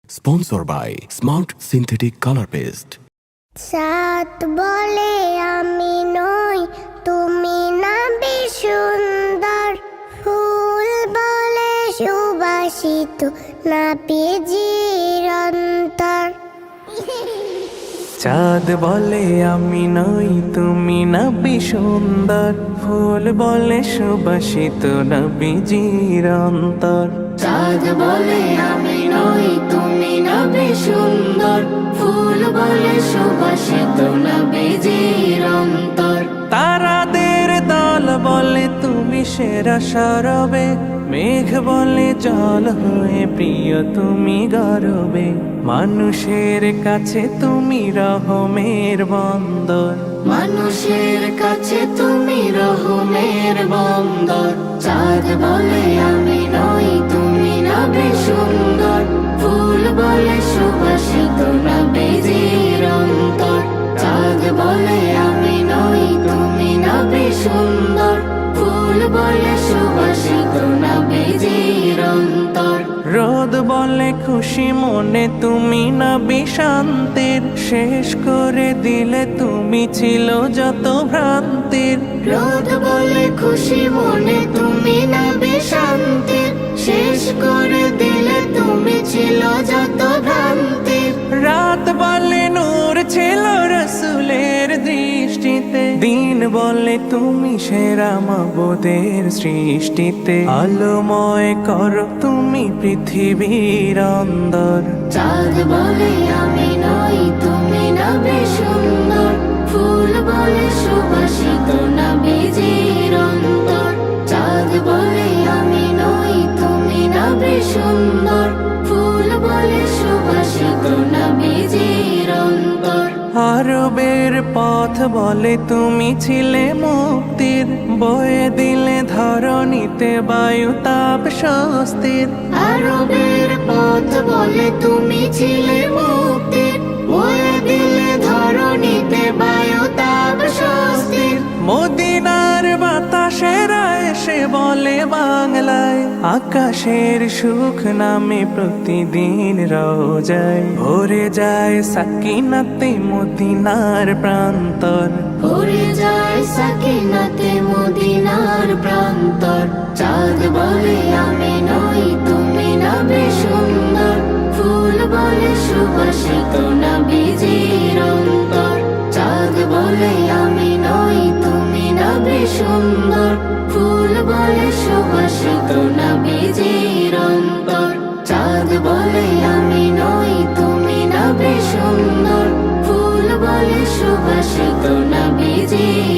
Sponsor by smart synthetic colour paste. চাঁদ বলে আমি নই, তুমি না বেশ সুন্দর। ফুল বলে সুবাসিত, না পেজির অন্তর। চাঁদ বলে আমি নই, তুমি নবী সুন্দর। ফুল বলে সুবাসিত, নবীজির অন্তর। চাঁদ বলে আমি নই, তুমি নবী সুন্দর। ফুল বলে সুবাসিত, নবীজির অন্তর। তারাদের দল বলে তুমি সেরা সরবে। মেঘ বলে জল হয়ে প্রিয় তুমি গরবে। মানুষের কাছে তুমি রহমের বন্দর। মানুষের কাছে তুমি রহমের বন্দর। চাঁদ বলে আমি নই, তুমি নবী সুন্দর। ফুল বলে সুবাসিত, নবীজির অন্তর। চাঁদ বলে আমি নই, তুমি নবী সুন্দর। ফুল বলে সুবাসিত, নবীজির অন্তর। রোদ বলে খুশি মনে তুমি নবী শান্তির। শেষ করে দিলে তুমি ছিল যত ভ্রান্তির। রোদ বলে খুশি মনে তুমি নবী শান্তির। শেষ করে দিলে তুমি ছিল যত ভ্রান্তির। রাত বলে নূর ছিল রসুলের দৃষ্টিতে। দিন বলে তুমি সেরা মাবুদের সৃষ্টিতে। আলোময় করো তুমি পৃথিবীর অন্দর। চাঁদ বলে আমি নই, তুমি নবী সুন্দর। ফুল বলে সুবাসিত, নবীজির অন্তর। চাঁদ বলে আমি নই, তুমি নবী সুন্দর। ফুল বলে সুবাসিত, নবীজির অন্তর। আরবের পথ বলে তুমি ছিলে মুক্তির। বয়ে দিলে ধরণীতে বায়ু তাপ স্বস্তির। আরবের পথ বলে তুমি ছিলে মুক্তির। বয়ে দিলে ধরণীতে বায়ু তাপ স্বস্তির। মদিনার বাতাসেরা এসে বলে বাংলায়। আকাশের সুখ নামে প্রতিদিন রোজায়। ভরে যায় সাকিনাতে মদিনার প্রান্তর। ভরে যায় সাকিনাতে মদিনার প্রান্তর। চাঁদ বলে আমি নই, তুমি নবী সুন্দর। ফুল বলে সুবাসিত, নবীজির অন্তর। চাঁদ বলে আমি নই, তুমি নবী সুন্দর। ফুল বলে সুবাসিত, নবীজির অন্তর। চাঁদ বলে আমি নই, তুমি নবী সুন্দর। ফুল বলে সুবাসিত, নবীজির